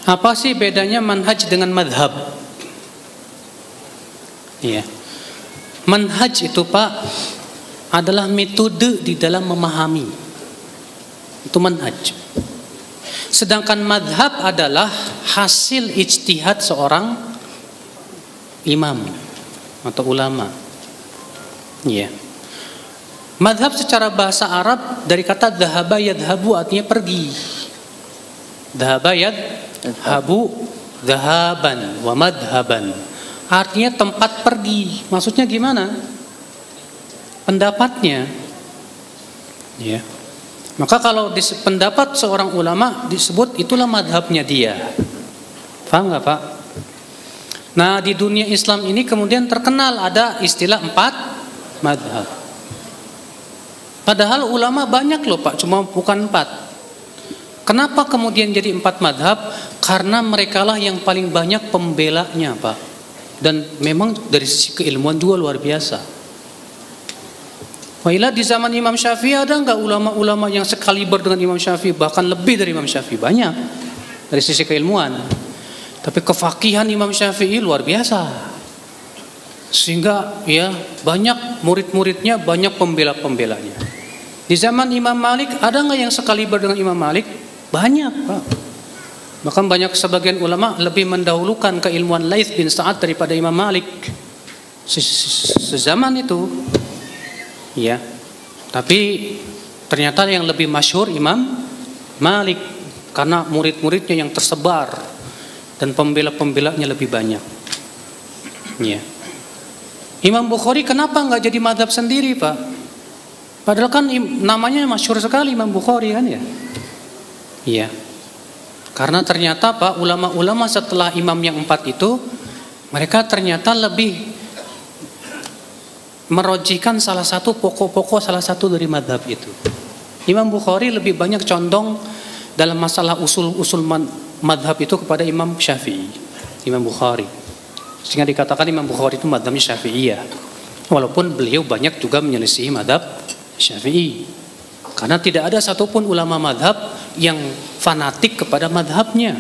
Apa sih bedanya manhaj dengan madhab? Iya. Manhaj itu Pak adalah metode di dalam memahami. Itu manhaj. Sedangkan madhab adalah hasil ijtihad seorang imam atau ulama. Iya. Madhab secara bahasa Arab dari kata dhahaba yadhabu, artinya pergi. Dhahaba yadhabu, dhahaban wa madhaban, artinya tempat pergi. Maksudnya gimana? Pendapatnya. Ya. Maka kalau pendapat seorang ulama disebut itulah madhabnya dia. Paham nggak Pak? Nah di dunia Islam ini kemudian terkenal ada istilah 4 madhab. Padahal ulama banyak loh Pak, cuma bukan 4. Kenapa kemudian jadi 4 madhab? Karena merekalah yang paling banyak pembelanya Pak. Dan memang dari sisi keilmuan juga luar biasa. Wailah di zaman Imam Syafi'i ada nggak ulama-ulama yang sekaliber dengan Imam Syafi'i, bahkan lebih dari Imam Syafi'i? Banyak dari sisi keilmuan. Tapi kefakihan Imam Syafi'i luar biasa. Sehingga ya banyak murid-muridnya, banyak pembela-pembelanya. Di zaman Imam Malik ada nggak yang sekaliber dengan Imam Malik? Banyak Pak. Bahkan banyak sebagian ulama lebih mendahulukan keilmuan Laits bin Sa'ad daripada Imam Malik sezaman itu. Ya, tapi ternyata yang lebih masyhur Imam Malik karena murid-muridnya yang tersebar dan pembela-pembelanya lebih banyak. Ya. Imam Bukhari kenapa nggak jadi madhab sendiri Pak? Padahal kan namanya masyhur sekali Imam Bukhari kan ya. Iya. Karena ternyata Pak ulama-ulama setelah imam yang 4 itu mereka ternyata lebih merojikan salah satu pokok-pokok salah satu dari madhab itu. Imam Bukhari lebih banyak condong dalam masalah usul-usul madhab itu kepada Imam Syafi'i, Imam Bukhari. Sehingga dikatakan Imam Bukhari itu madhabnya Syafi'iyah. Walaupun beliau banyak juga menyelisihi madhab Syafi'i. Karena tidak ada satupun ulama madhab yang fanatik kepada madhabnya.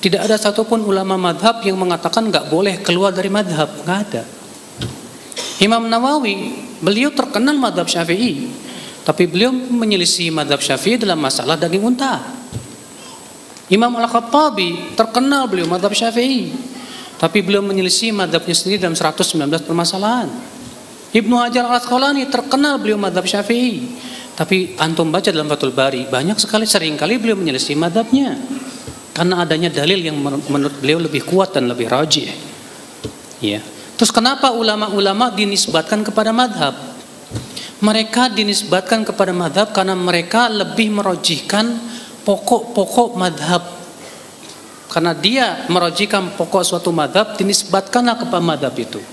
Tidak ada satupun ulama madhab yang mengatakan nggak boleh keluar dari madhab, nggak ada. Imam Nawawi, beliau terkenal madhab Syafi'i, tapi beliau menyelisih madhab Syafi'i dalam masalah daging unta. Imam Al-Khattabi, terkenal beliau madhab Syafi'i, tapi beliau menyelisih madhabnya sendiri dalam 119 permasalahan. Ibnu Hajar Al-Asqalani, terkenal beliau madhab Syafi'i, tapi antum baca dalam Fathul Bari, banyak sekali, seringkali beliau menyelisih madhabnya, karena adanya dalil yang menurut beliau lebih kuat dan lebih rajih. Ya. Terus kenapa ulama-ulama dinisbatkan kepada madhab? Mereka dinisbatkan kepada madhab karena mereka lebih merojihkan pokok-pokok madhab. Karena dia merojihkan pokok suatu madhab, dinisbatkanlah kepada madhab itu.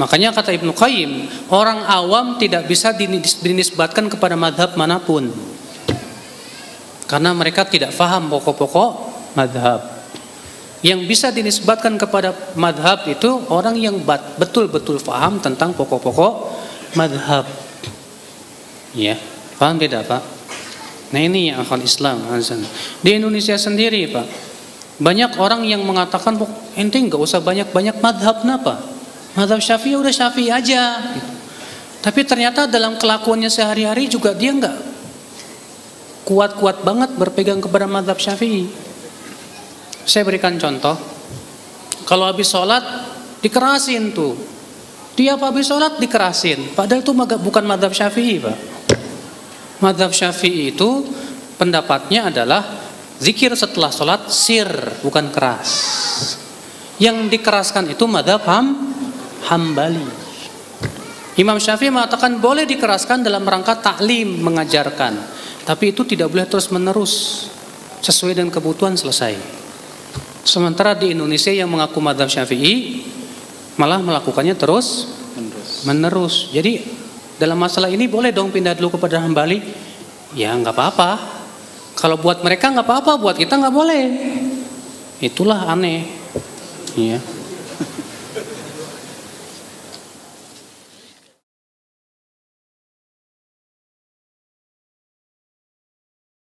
Makanya kata Ibnu Qayyim, orang awam tidak bisa dinisbatkan kepada madhab manapun. Karena mereka tidak faham pokok-pokok madhab. Yang bisa dinisbatkan kepada madhab itu orang yang betul-betul faham tentang pokok-pokok madhab. Ya, paham tidak Pak? Nah ini yang akal Islam. Di Indonesia sendiri Pak, banyak orang yang mengatakan ente nggak usah banyak-banyak madhab, kenapa? Madhab Syafi'i udah Syafi'i aja. Tapi ternyata dalam kelakuannya sehari-hari juga dia nggak kuat-kuat banget berpegang kepada madhab Syafi'i. Saya berikan contoh. Kalau habis sholat dikerasin tuh. Tiap habis sholat dikerasin. Padahal itu bukan madhab Syafi'i Pak. Madhab Syafi'i itu pendapatnya adalah zikir setelah sholat sir, bukan keras. Yang dikeraskan itu madhab Hambali. Imam Syafi'i mengatakan boleh dikeraskan dalam rangka taklim, mengajarkan. Tapi itu tidak boleh terus menerus. Sesuai dengan kebutuhan, selesai. Sementara di Indonesia yang mengaku madhab Syafi'i malah melakukannya terus menerus. Jadi dalam masalah ini boleh dong pindah dulu kepada Hambali? Ya nggak apa-apa. Kalau buat mereka nggak apa-apa, buat kita nggak boleh. Itulah aneh. Ya.